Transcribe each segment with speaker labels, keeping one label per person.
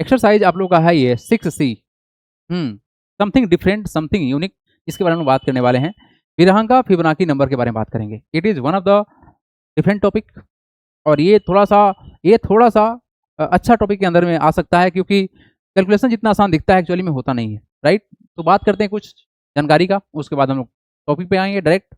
Speaker 1: Exercise आप लोग का है ये 6C, something different, something unique, इसके बारे में बात करने वाले हैं। विरहांका फिबोनाची नंबर के बारे में बात करेंगे। It is one of the different topic, और ये थोड़ा सा अच्छा टॉपिक के अंदर में आ सकता है, क्योंकि कैलकुलेशन जितना आसान दिखता है एक्चुअली में होता नहीं है, राइट। तो बात करते हैं कुछ जानकारी का, उसके बाद हम लोग टॉपिक पे आएंगे डायरेक्ट।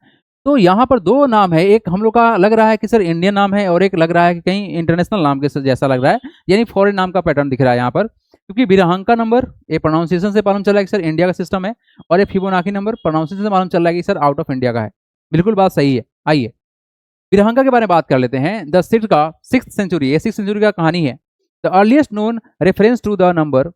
Speaker 1: तो यहाँ पर दो नाम है, एक हम लोग का लग रहा है कि सर इंडियन नाम है, और एक लग रहा है कि कहीं इंटरनेशनल नाम के जैसा लग रहा है, यानी फॉरेन नाम का पैटर्न दिख रहा है यहाँ पर। क्योंकि विरहांका नंबर ये प्रोनाउंसिएशन से मालूम चल रहा है कि सर इंडिया का सिस्टम है, और ये फिबोनाची नंबर प्रोनाउंसिएशन से मालूम चल रहा है कि सर आउट ऑफ इंडिया का है। बिल्कुल बात सही है। आइए विरहांका के बारे में बात कर लेते हैं। द सिक्स सेंचुरी, ये 6th सेंचुरी का कहानी है। The earliest known reference to the number,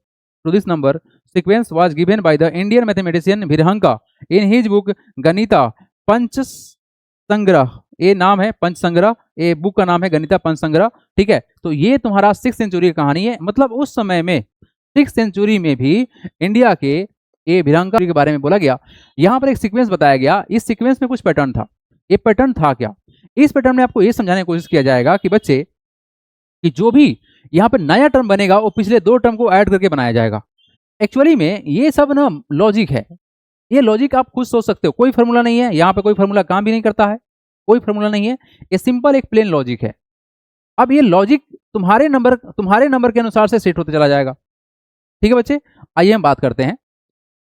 Speaker 1: to this number sequence was given by the Indian mathematician Virahanka in his book Ganita Panch Sangrah. ये नाम है पंच संग्रह, ये बुक का नाम है गणिता पंच संग्रह, ठीक है। तो ये तुम्हारा 6th सेंचुरी की कहानी है, मतलब उस समय में 6th सेंचुरी में भी इंडिया के ये विरहांका के बारे में बोला गया। यहाँ पर एक सीक्वेंस बताया गया, इस सीक्वेंस में कुछ पैटर्न था। ये पैटर्न था क्या? इस पैटर्न में आपको ये समझाने की कोशिश किया जाएगा कि बच्चे कि जो भी यहाँ पर नया टर्म बनेगा वो पिछले 2 टर्म को ऐड करके बनाया जाएगा। एक्चुअली में ये सब ना लॉजिक है, ये लॉजिक आप खुद सोच सकते हो, कोई फॉर्मूला नहीं है यहाँ पे, कोई फॉर्मूला काम भी नहीं करता है, कोई फॉर्मूला नहीं है, ये सिंपल एक प्लेन लॉजिक है। अब ये लॉजिक तुम्हारे नंबर के अनुसार से सेट होते चला जाएगा, ठीक है बच्चे। आइए हम बात करते हैं।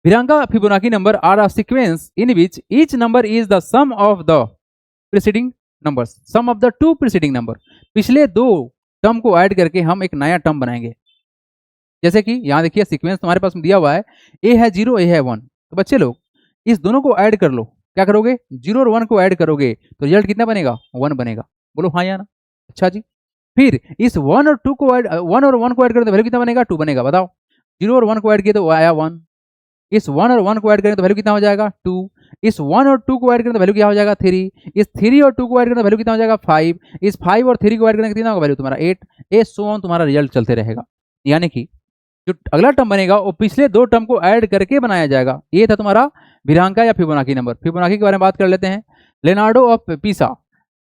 Speaker 1: Virahanka Fibonacci number are a sequence in which each number is the sum of the preceding numbers, sum of the 2 preceding number. पिछले 2 टर्म को ऐड करके हम एक नया टर्म बनाएंगे। जैसे कि यहाँ देखिए सीक्वेंस तुम्हारे पास दिया हुआ है, ए है 0, ए है 1। तो बच्चे लोग इस दोनों को ऐड कर लो, क्या करोगे? 0 और 1 को ऐड करोगे तो रिजल्ट कितना बनेगा? 1 बनेगा। बोलो हाँ या ना? अच्छा जी। फिर इस 1 और 1 को ऐड करें तो वैल्यू कितना बनेगा? 2 बनेगा। बताओ, 0 और 1 को ऐड किए तो आया 1। इस 1 और 1 को ऐड करें तो वैल्यू कितना हो जाएगा? 2। इस 1 और 2 को ऐड करें तो वैल्यू क्या हो जाएगा? 3। इस 3 और 2 को ऐड करें तो वैल्यू कितना हो जाएगा? 5। इस 5 और 3 को ऐड करें कितना होगा? वैल्यू तुम्हारा 8। ए सो ऑन तुम्हारा रिजल्ट चलते रहेगा। यानी कि जो अगला टर्म बनेगा वो पिछले 2 टर्म को ऐड करके बनाया जाएगा। ये था तुम्हारा विरहांका या फिबोनाची नंबर। फिबोनाची के बारे में बात कर लेते हैं। लेनार्डो ऑफ पिसा,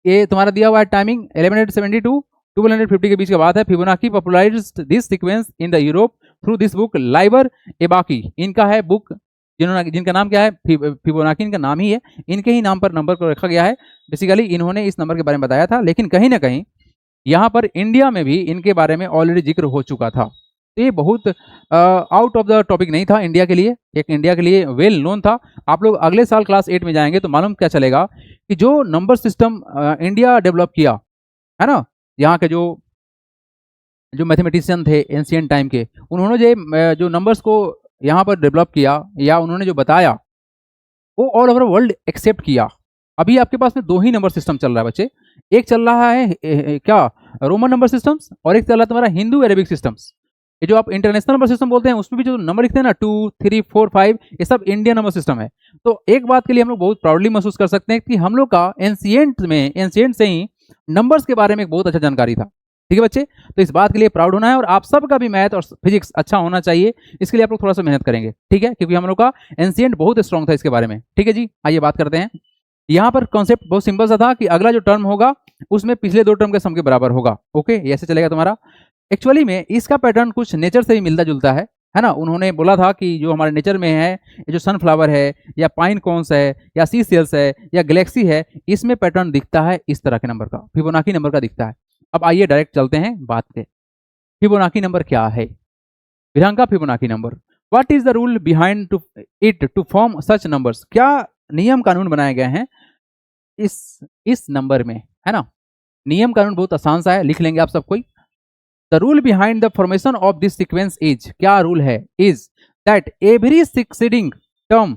Speaker 1: ये तुम्हारा दिया हुआ है टाइमिंग 1172 1250 के बीच की बात है। Fibonacci popularized this sequence in the Europe through this book Liber Abaci, इनका है बुक, जिनका नाम क्या है? फिबोनाची इनका नाम ही है, इनके ही नाम पर नंबर को रखा गया है। बेसिकली इन्होंने इस नंबर के बारे में बताया था, लेकिन कहीं ना कहीं यहाँ पर इंडिया में भी इनके बारे में ऑलरेडी जिक्र हो चुका था। तो ये बहुत आउट ऑफ द टॉपिक नहीं था इंडिया के लिए, एक इंडिया के लिए वेल नोन था। आप लोग अगले साल क्लास 8 में जाएंगे तो मालूम क्या चलेगा कि जो नंबर सिस्टम इंडिया डेवलप किया है ना, यहाँ के जो मैथमेटिशियन थे एंशियंट टाइम के, उन्होंने जो नंबर्स को यहाँ पर डेवलप किया या उन्होंने जो बताया वो ऑल ओवर वर्ल्ड एक्सेप्ट किया। अभी आपके पास में 2 ही नंबर सिस्टम चल रहा है बच्चे, एक चल रहा है क्या रोमन नंबर सिस्टम्स, और एक चल रहा है तुम्हारा हिंदू अरेबिक सिस्टम्स। ये जो आप इंटरनेशनल नंबर सिस्टम बोलते हैं उसमें भी जो नंबर लिखते हैं ना 2, 3, 4, 5, ये सब इंडियन नंबर सिस्टम है। तो एक बात के लिए हम लोग बहुत प्राउडली महसूस कर सकते हैं कि हम लोग का एंशियंट से ही नंबर्स के बारे में एक बहुत अच्छा जानकारी था, ठीक है बच्चे। तो इस बात के लिए प्राउड होना है, और आप सबका भी मैथ और फिजिक्स अच्छा होना चाहिए, इसके लिए आप लोग थोड़ा सा मेहनत करेंगे, ठीक है, क्योंकि हम लोग का एंशियंट बहुत स्ट्रॉन्ग था इसके बारे में, ठीक है जी। आइए बात करते हैं। यहाँ पर कॉन्सेप्ट बहुत सिंपल सा था कि अगला जो टर्म होगा उसमें पिछले 2 टर्म के सम के बराबर होगा। ओके, ऐसे चलेगा तुम्हारा। एक्चुअली में इसका पैटर्न कुछ नेचर से ही मिलता जुलता है ना। उन्होंने बोला था कि जो हमारे नेचर में है, ये जो सनफ्लावर है या पाइन कॉन्स है या सी सेल्स है या गैलेक्सी है, इसमें पैटर्न दिखता है इस तरह के नंबर का, फिबोनाची नंबर का दिखता है। अब आइए डायरेक्ट चलते हैं बात पे। फिबोनाची नंबर क्या है? Virahanka Fibonacci number, what is the rule behind to form such numbers? क्या नियम कानून बनाए गए हैं इस नंबर में, है ना। नियम कानून बहुत आसान सा है, लिख लेंगे आप सब कोई। The rule behind the formation of this sequence is, क्या रूल है? Is that every succeeding term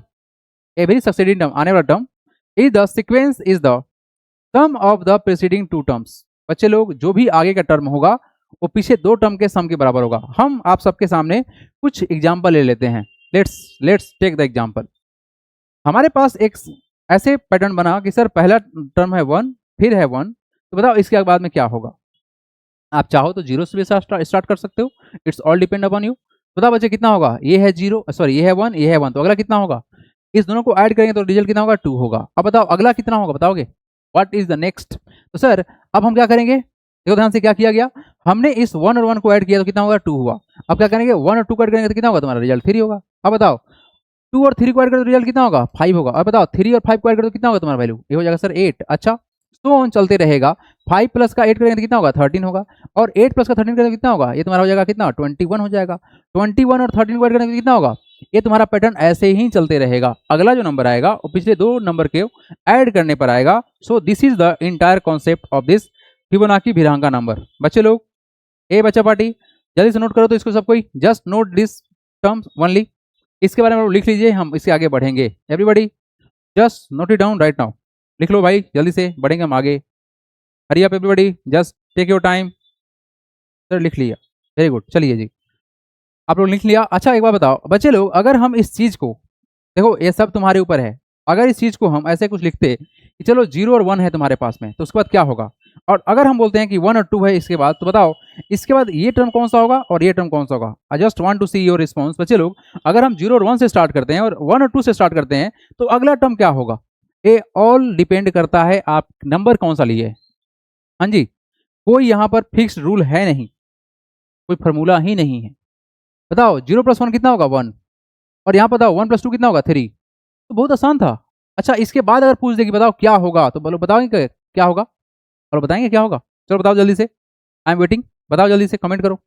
Speaker 1: आने वाला term is the sequence is the sum of the preceding 2 terms. बच्चे लोग जो भी आगे का टर्म होगा वो पीछे 2 टर्म के सम के बराबर होगा। हम आप सबके सामने कुछ एग्जाम्पल ले लेते हैं। Let's take the example. हमारे पास एक ऐसे पैटर्न बना कि सर पहला टर्म है 1, फिर है 1, तो बताओ इसके बाद में क्या होगा? आप चाहो तो 0 से भी स्टार्ट कर सकते हो, it's all depend upon you. बताओ बच्चे कितना होगा? ये है 0, सॉरी ये है 1, ये है 1, तो अगला कितना होगा? इस दोनों को ऐड करेंगे तो रिजल्ट कितना होगा? 2 होगा। अब बताओ अगला कितना होगा, बताओगे? What is the next? तो सर अब हम क्या करेंगे, देखो ध्यान से क्या किया गया, हमने इस 1 और 1 को ऐड किया तो कितना होगा? 2 हुआ। अब क्या करेंगे, 1 और 2 को ऐड करेंगे तो कितना होगा तुम्हारा रिजल्ट 3 होगा। अब बताओ 2 और 3 को ऐड करें तो रिजल्ट कितना होगा 5 होगा। अब बताओ 3 और 5 को ऐड करें तो कितना होगा तुम्हारा वैल्यू, ये हो जाएगा सर 8। अच्छा तो ऑन चलते रहेगा, 5 प्लस का 8 करेंगे तो कितना होगा 13 होगा, और 8 प्लस का 13 करेंगे तो कितना होगा, ये तुम्हारा हो जाएगा कितना 21 हो जाएगा। 21 और 13 को ऐड करेंगे तो कितना होगा, ये तुम्हारा पैटर्न ऐसे ही चलते रहेगा। अगला जो नंबर आएगा वो पिछले 2 नंबर के ऐड करने पर आएगा। So this is the entire concept of this Fibonacci Virahanka number. बच्चे लोग, ए बच्चा पार्टी जल्दी से नोट करो तो इसको सब कोई, just note this terms only, इसके बारे में लिख लीजिए, हम इसके आगे बढ़ेंगे। Everybody just note it down right now, लिख लो भाई जल्दी से, बढ़ेंगे हम आगे। Hurry up everybody, just take your time. Sir लिख लिया, वेरी गुड, चलिए जी आप लोग लिख लिया। अच्छा एक बार बताओ बच्चे लोग, अगर हम इस चीज को, देखो ये सब तुम्हारे ऊपर है, अगर इस चीज को हम ऐसे कुछ लिखते कि चलो 0 और 1 है तुम्हारे पास में, तो उसके बाद क्या होगा, और अगर हम बोलते हैं कि 1 और 2 है इसके बाद, तो बताओ इसके बाद ये टर्म कौन सा होगा और ये टर्म कौन सा होगा। I just want to see your response. बच्चे लोग अगर हम 0 और 1 से स्टार्ट करते हैं और 1 और 2 से स्टार्ट करते हैं तो अगला टर्म क्या होगा, ये ऑल डिपेंड करता है आप नंबर कौन सा लिए। हाँ जी, कोई यहाँ पर फिक्स्ड रूल है नहीं, कोई फॉर्मूला ही नहीं है। बताओ 0 + 1 कितना होगा 1, और यहाँ बताओ 1 + 2 कितना होगा 3, तो बहुत आसान था। अच्छा इसके बाद अगर पूछ दे कि बताओ क्या होगा, तो बोलो बताओगे क्या होगा, और बताएंगे क्या होगा, चलो बताओ जल्दी से, आई एम वेटिंग, बताओ जल्दी से कमेंट करो,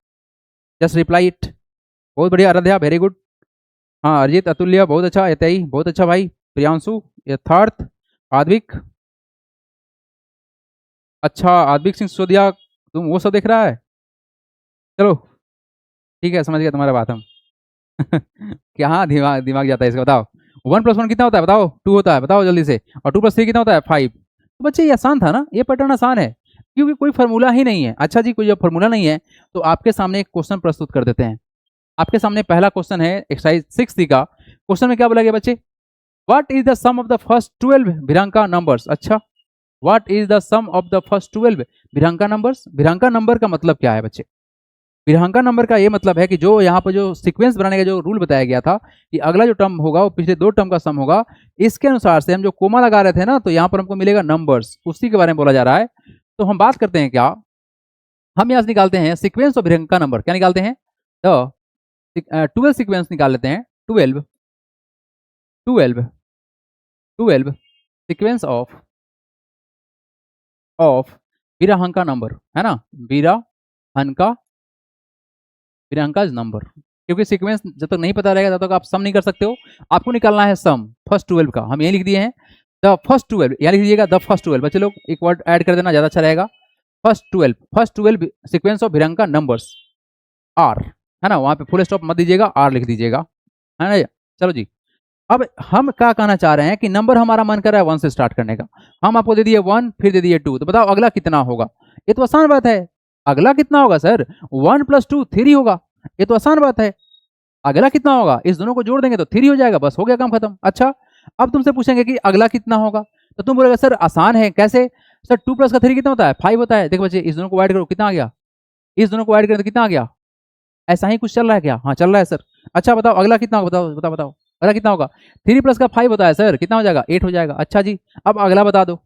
Speaker 1: जस्ट रिप्लाई इट। बहुत बढ़िया आराध्या, वेरी गुड। हाँ अरिजीत, अतुल्य बहुत अच्छा, यतई बहुत अच्छा भाई, प्रियांशु, यथार्थ, आद्विक, अच्छा आद्विक सिंह सिसोदिया, तुम वो सब देख रहा है, चलो ठीक है समझ गया तुम्हारा बात हम। क्या हाँ दिमाग दिमाग जाता है इसका। बताओ 1 + 1 कितना होता है, बताओ 2 होता है, बताओ जल्दी से, और 2 + 3 कितना होता है 5। तो बच्चे ये आसान था ना, ये पैटर्न आसान है क्योंकि कोई फार्मूला ही नहीं है। अच्छा जी, कोई जब फार्मूला नहीं है तो आपके सामने एक क्वेश्चन प्रस्तुत कर देते हैं। आपके सामने पहला क्वेश्चन है एक्सरसाइज 6 का। क्वेश्चन में क्या बोला गया बच्चे, what is the sum of the first 12 Virahanka numbers. अच्छा what is the sum of the first 12 Virahanka numbers. Virahanka number का मतलब क्या है बच्चे, भिरांका नंबर का ये मतलब है कि जो यहाँ पर जो सीक्वेंस बनाने का जो रूल बताया गया था कि अगला जो टर्म होगा वो पिछले 2 टर्म का सम होगा, इसके अनुसार से हम जो कोमा लगा रहे थे ना, तो यहाँ पर हमको मिलेगा नंबर्स, उसी के बारे में बोला जा रहा है। तो हम बात करते हैं क्या, हम यहाँ से निकालते हैं सीक्वेंस ऑफ भिरांका नंबर, क्या निकालते हैं, द 12 सीक्वेंस निकाल लेते हैं, 12 12 12 सीक्वेंस ऑफ भिरांका नंबर, है ना, भिरांका नंबर, क्योंकि सीक्वेंस जब तक नहीं पता रहेगा तब तक आप सम नहीं कर सकते हो। आपको निकालना है सम फर्स्ट 12 का, हम ये लिख दिए हैं द फर्स्ट 12, यहाँ लिख दीजिएगा द फर्स्ट 12। बच्चे लोग एक वर्ड ऐड कर देना, ज़्यादा अच्छा रहेगा। First 12 sequence of Virahanka numbers are, है ना, वहाँ पे फुल स्टॉप मत दीजिएगा, आर लिख दीजिएगा, है ना। चलो जी, अब हम क्या कहना चाह रहे हैं कि नंबर हमारा मन कर रहा है 1 से स्टार्ट करने का, हम आपको दे दिए 1 फिर दे दिए 2, तो बताओ अगला कितना होगा। ये तो आसान बात है, अगला कितना होगा सर, 1 + 2 3 होगा, ये तो आसान बात है। अगला कितना होगा, इस दोनों को जोड़ देंगे तो 3 हो जाएगा, बस हो गया काम खत्म। अच्छा अब तुमसे पूछेंगे कि अगला कितना होगा, तो तुम बोलेगा सर आसान है, कैसे सर, 2 + का 3 कितना होता है 5 होता है। देखो बच्चे इस दोनों को ऐड करो कितना आ गया, इस दोनों को ऐड करें तो कितना आ गया, ऐसा ही कुछ चल रहा है क्या, हाँ चल रहा है सर। अच्छा बताओ अगला कितना होगा, बताओ बताओ बताओ अगला कितना होगा, 3 + का 5 होता है सर, कितना हो जाएगा 8 हो जाएगा। अच्छा जी अब अगला बता दो,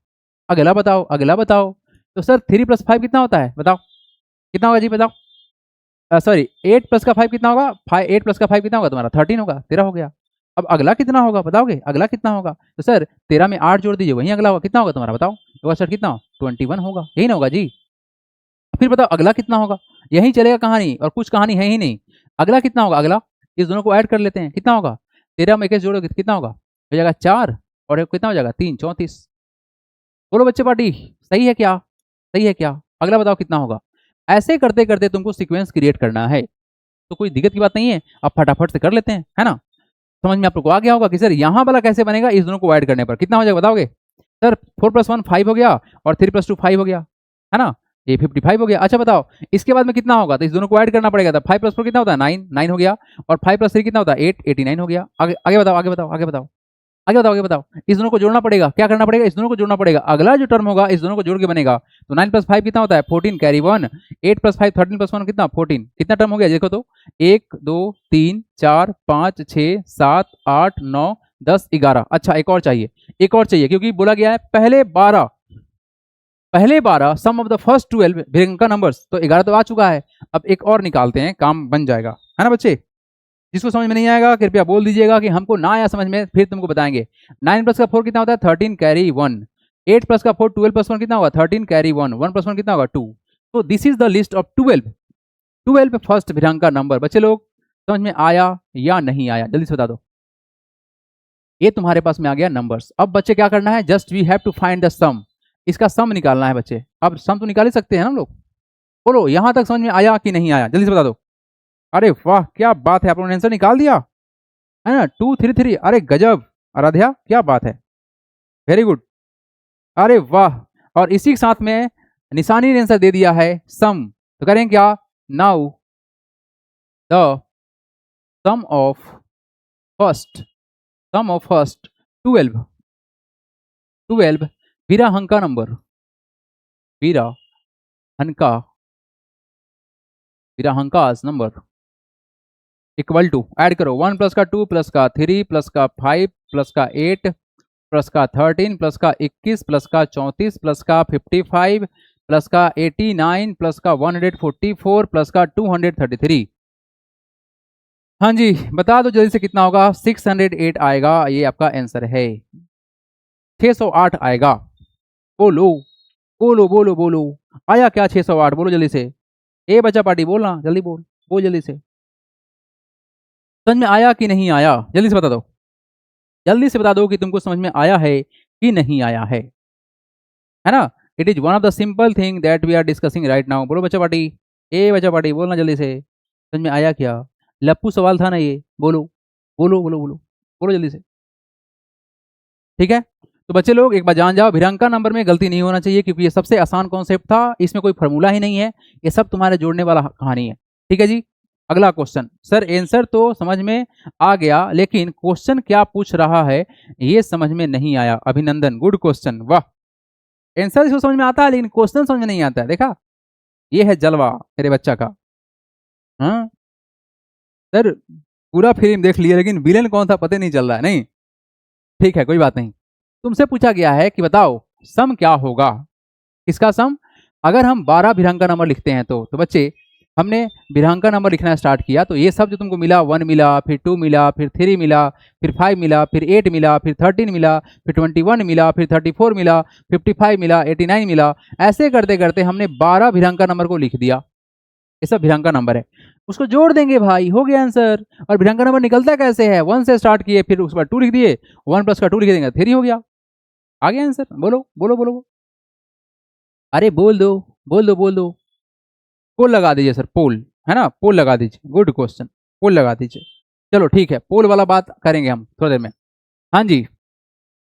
Speaker 1: अगला बताओ अगला बताओ, तो सर 3 + 5 कितना होता है, बताओ कितना होगा जी, बताओ सॉरी 8 + का 5 कितना होगा, 8 + का 5 कितना होगा तुम्हारा 13 होगा, 13 हो गया। अब अगला कितना होगा बताओगे, अगला कितना होगा, तो सर 13 में 8 जोड़ दीजिए, वही अगला होगा, कितना होगा तुम्हारा बताओ, तो सर कितना 21 होगा, यही ना होगा जी। फिर बताओ अगला कितना होगा, यही चलेगा कहानी, और कुछ कहानी है ही नहीं। अगला कितना होगा, अगला इस दोनों को ऐड कर लेते हैं, कितना होगा 13 में 21 जोड़ोगे कितना होगा, हो जाएगा 4, और एक कितना हो जाएगा 3, 34। बोलो बच्चे पार्टी सही है क्या, सही है क्या, अगला बताओ कितना होगा। ऐसे करते करते तुमको सीक्वेंस क्रिएट करना है, तो कोई दिक्कत की बात नहीं है, आप फटाफट से कर लेते हैं, है ना। समझ में आप लोग को आ गया होगा कि सर यहाँ वाला कैसे बनेगा, इस दोनों को ऐड करने पर कितना हो जाएगा बताओगे, सर 4 + 1 5 हो गया, और 3 + 2 5 हो गया, है ना, ये 55 हो गया। अच्छा बताओ इसके बाद में कितना होगा, तो इस दोनों को ऐड करना पड़ेगा, था 5 + 4 कितना होता है 9, 9 हो गया, और 5 + 3 कितना होता है 8, 89 हो गया। आगे आगे बताओ आगे बताओ आगे बताओ आगे बताओ आगे बताओ, इस दोनों को जोड़ना पड़ेगा, क्या करना पड़ेगा, इस दोनों को जोड़ना पड़ेगा, अगला जो टर्म होगा इस दोनों को जोड़ के बनेगा, तो 9 + 5 कितना होता है 14 कैरी 1, 8 + 5 13 + 1 कितना 14, कितना टर्म हो गया देखो तो 1 2 3 4 5 6 7 8 9 10 11। अच्छा एक और चाहिए, एक और चाहिए, क्योंकि बोला गया है पहले 12 पहले 12 सम ऑफ द फर्स्ट 12 भिरंका नंबर्स, तो 11 तो आ चुका है। अब एक और निकालते हैं, काम बन जाएगा, है ना बच्चे। जिसको समझ में नहीं आएगा कृपया बोल दीजिएगा कि हमको ना आया समझ में, फिर तुमको बताएंगे। 9 प्लस का 4 कितना होता है? 13 कैरी 1। 8 प्लस का 4 12 प्लस 1 कितना होगा? 13 कैरी 1। 1 प्लस 1 कितना होगा? 2। तो this is the list of 12 first Virahanka number. बच्चे लोग समझ में आया या नहीं आया, जल्दी से बता दो। ये तुम्हारे पास में आ गया नंबर्स। अब बच्चे क्या करना है? Just we have to find the sum. इसका सम निकालना है बच्चे। अब सम तो निकाल ही सकते हैं ना हम लोग। बोलो यहां तक समझ में आया कि नहीं आया, जल्दी से बता दो। अरे वाह क्या बात है, आप लोगों ने आंसर निकाल दिया है ना। 233, अरे गजब आराध्या, क्या बात है, वेरी गुड, अरे वाह। और इसी के साथ में निशानी ने आंसर दे दिया है सम। तो करें क्या? Now the sum of first 12 Virahanka number, Virahanka's number equal to, add करो 1 प्लस का 2 प्लस का 3 प्लस का 5 प्लस का 8 प्लस का 13 प्लस का 21 प्लस का 34 प्लस का 55 प्लस का 89 प्लस का 144 प्लस का 233। हाँ जी बता दो जल्दी से कितना होगा? 608 आएगा, ये आपका आंसर है। 608 आएगा। बोलो बोलो बोलो बोलो, आया क्या 608? बोलो जल्दी से। ए बच्चा पार्टी बोलना, जल्दी बोल, बोल जल्दी से। समझ में आया कि नहीं आया, जल्दी से बता दो। जल्दी से बता दो कि तुमको समझ में आया है कि नहीं आया है ना। It is one of the simple thing that we are discussing right now. बोलो बच्चा पार्टी, ए बच्चा पार्टी बोलना जल्दी से। समझ में आया क्या? लप्पू सवाल था ना ये, बोलो बोलो बोलो बोलो बोलो जल्दी से। ठीक है, तो बच्चे लोग एक बार जान जाओ, भिरंका नंबर में गलती नहीं होना चाहिए क्योंकि ये सबसे आसान कॉन्सेप्ट था, इसमें कोई फॉर्मूला ही नहीं है, ये सब तुम्हारे जोड़ने वाला कहानी है। ठीक है जी, अगला क्वेश्चन। सर आंसर तो समझ में आ गया लेकिन क्वेश्चन क्या पूछ रहा है ये समझ में नहीं आया। अभिनंदन, गुड क्वेश्चन, वाह। आंसर इसको समझ में आता है लेकिन क्वेश्चन समझ में नहीं आता है, देखा, ये है जलवा मेरे बच्चा का। हाँ सर पूरा फिल्म देख लिया लेकिन विलेन कौन था पता नहीं चल रहा है। नहीं ठीक है कोई बात नहीं। तुमसे पूछा गया है कि बताओ सम क्या होगा। किसका सम? अगर हम 12 भिरंका नंबर लिखते हैं तो बच्चे हमने भिरंका नंबर लिखना स्टार्ट किया तो ये सब जो तुमको मिला, 1 मिला, फिर 2 मिला, फिर 3 मिला, फिर 5 मिला, फिर 8 मिला, फिर 13 मिला, फिर 21 मिला, फिर 34 मिला, 55 मिला, 89 मिला, ऐसे करते करते हमने 12 भिरंका नंबर को लिख दिया। ये सब भिरंका नंबर है, उसको जोड़ देंगे भाई, हो गया आंसर। और भिरंका नंबर निकलता कैसे है? 1 से स्टार्ट किए, फिर उसके बाद 2 लिख दिए, 1 प्लस का 2 लिख देंगे, 3 हो गया, आ गया आंसर। बोलो बोलो बोलो, अरे बोल दो बोल दो बोल दो। पोल लगा दीजिए सर, पोल है ना, पोल लगा दीजिए, गुड क्वेश्चन, पोल लगा दीजिए। चलो ठीक है, पोल वाला बात करेंगे हम थोड़ी देर में। हाँ जी,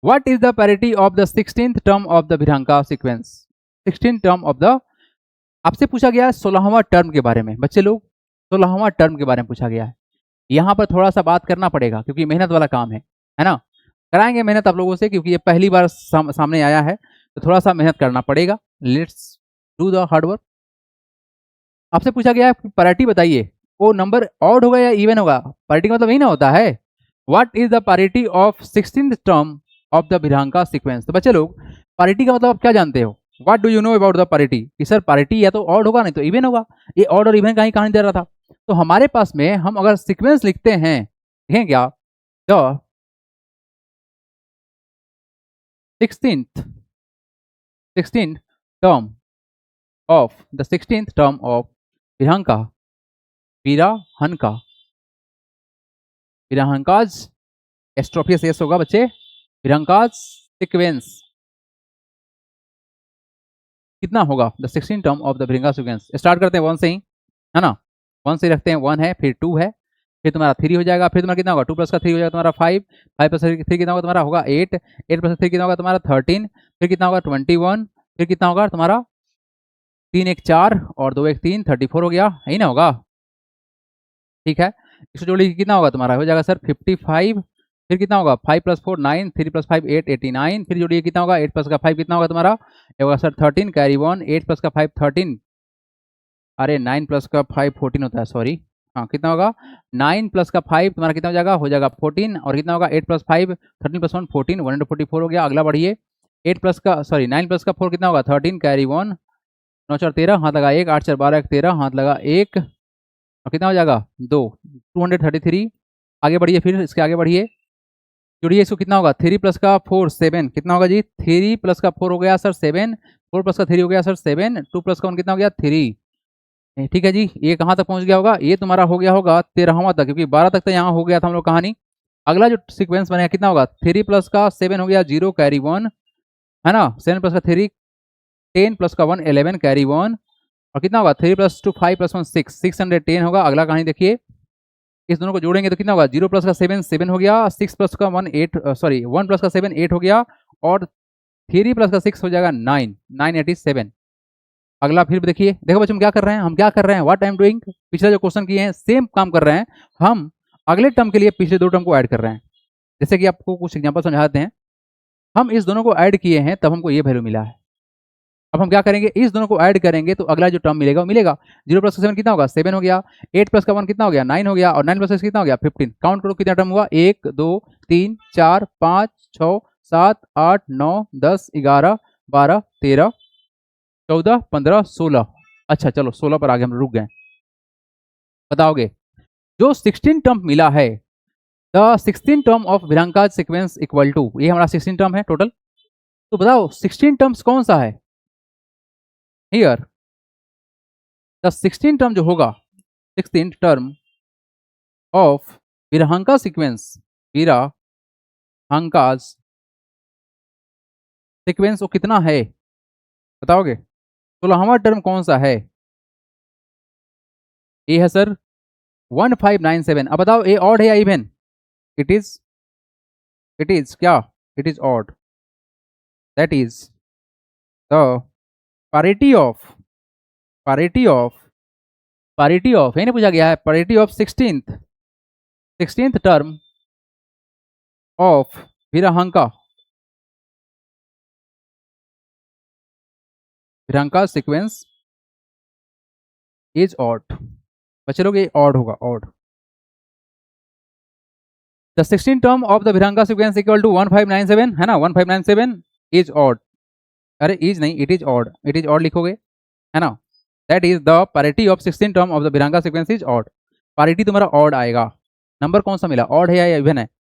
Speaker 1: what is the parity of the 16th term of the Virahanka sequence? 16th term of the, आपसे पूछा गया है 16वां टर्म के बारे में। बच्चे लोग 16वां टर्म के बारे में पूछा गया है। यहाँ पर थोड़ा सा बात करना पड़ेगा क्योंकि मेहनत वाला काम है ना। कराएंगे मेहनत आप लोगों से क्योंकि ये पहली बार सामने आया है, तो थोड़ा सा मेहनत करना पड़ेगा। Let's do the hard work. आपसे पूछा गया है पैरिटी बताइए, वो नंबर ऑड होगा या इवन होगा? पैरिटी का मतलब यही ना होता है। What is the parity of 16th term of the Virahanka sequence? तो बच्चे लोग पैरिटी का मतलब आप क्या जानते हो? What do you know about the parity? कि सर पैरिटी या तो ऑड होगा नहीं तो इवन होगा। ये ऑड और इवन का ही कहानी दे रहा था। तो हमारे पास में हम अगर सीक्वेंस लिखते हैं, देखें क्या, the 16th term of the 16th term of Virahanka, Virahanka's एस्ट्रोफियस यस होगा बच्चे। भिरंकाज सीक्वेंस कितना होगा? The 16th term of the Virahanka sequence. Start करते हैं 1 से ही, है ना। 1 से रखते हैं, 1 है, फिर 2 है, फिर तुम्हारा 3 हो जाएगा, फिर तुम्हारा कितना होगा? 2 प्लस का 3 हो जाएगा तुम्हारा 5, 5 प्लस 3 कितना होगा तुम्हारा? होगा 8, 8 प्लस 3 कितना होगा तुम्हारा? 13, फिर कितना होगा? 21, फिर कितना होगा तुम्हारा? 3 1 4 और 2 1 3, 34 हो गया, यही ना होगा। ठीक है, इसको जोड़ लीजिए, कितना होगा तुम्हारा? हो जाएगा सर 55, फिर कितना होगा? 5 प्लस 4 9, 3 प्लस 5 8, 89, फिर जोड़िए कितना होगा? 8 प्लस का 5 कितना होगा तुम्हारा? ये होगा सर 13 कैरी 1, 8 प्लस का 5 13, अरे 9 प्लस का 5 14 होता है, सॉरी। हाँ कितना होगा? 9 प्लस का 5 तुम्हारा कितना हो जाएगा? हो जाएगा 14, और कितना होगा? 8 प्लस 5 13 प्लस 1 14, 144 हो गया। अगला बढ़िए, 8 प्लस का सॉरी 9 प्लस का 4 कितना होगा 13 कैरी 1, 9 4 13 हाथ लगा 1, 8 4 12 1 13 हाथ लगा 1 और कितना हो जाएगा 2, 233। आगे बढ़िए, फिर इसके आगे बढ़िए, जुड़िए, इसको कितना होगा 3 प्लस का 4 7 कितना होगा जी 3 प्लस का 4 हो गया सर 7, 4 प्लस का 3 हो गया सर 7, 2 प्लस का 1 कितना हो गया 3। ठीक है जी, ये कहाँ तक पहुंच गया होगा, ये तुम्हारा हो गया होगा 13वां तक, क्योंकि 12 तक तो यहाँ हो गया था हम लोग कहानी। अगला जो सीक्वेंस बनेगा कितना होगा 3 प्लस का 7 हो गया 0 कैरी 1 है ना, 7 प्लस का 3 10 प्लस का 1 11 कैरी 1 और कितना होगा 3 प्लस 2 5 प्लस 1 6 610 होगा। अगला कहानी देखिए, इस दोनों को जोड़ेंगे तो कितना होगा 0 प्लस का 7 7 हो गया, 6 प्लस का 1 8 सॉरी 1 प्लस का 7 8 हो गया और 3 प्लस का 6 हो जाएगा 9 987। अगला फिर देखिए, देखो बच्चों हम क्या कर रहे हैं, हम क्या कर रहे हैं, व्हाट आई एम डूइंग, पिछले जो क्वेश्चन किए हैं सेम काम कर रहे हैं हम, अगले टर्म के लिए पिछले दो टर्म को ऐड कर रहे हैं। जैसे कि आपको कुछ एग्जांपल समझाते हैं, हम इस दोनों को ऐड किए हैं तब हमको ये वैल्यू मिला है। अब हम क्या करेंगे, इस दोनों को ऐड करेंगे तो अगला जो टर्म मिलेगा वो मिलेगा। 0 प्लस का 7 कितना होगा 7 हो गया, 8 प्लस का 1 कितना हो गया 9 हो गया और 9 प्लस का 6 कितना हो गया 15। काउंट करो कितना टर्म हुआ 1 2 3 4 5 6 7 8 9 10 11 12 13 14 15 16। अच्छा चलो 16 पर आगे हम रुक गए। बताओगे जो 16 टर्म मिला है, the 16 term of Virahanka sequence equal to, ये हमारा 16 टर्म है टोटल। तो बताओ 16 टर्म्स कौन सा है हियर, द 16 टर्म जो होगा 16 टर्म ऑफ विरहांका सीक्वेंस, विरहांकाज सीक्वेंस वो कितना है बताओगे। 16वां टर्म कौन सा है, ये है सर 1597। अब बताओ ये ऑड है या इवन, इट इज क्या, it is odd, that is the parity of parity of parity of ये नहीं पूछा गया है, parity of 16th term of Virahanka sequence is odd. बच्चे लोग ये ऑड होगा, odd. The 16 term of the Virahanka sequence equal to 1597 है ना, 1597 इज ऑड, अरे इज नहीं it is odd, it is odd लिखोगे है ना, that is the parity of 16 term of the Virahanka sequence is odd. Parity तुम्हारा ऑड आएगा। नंबर कौन सा मिला, ऑड है या इवन है,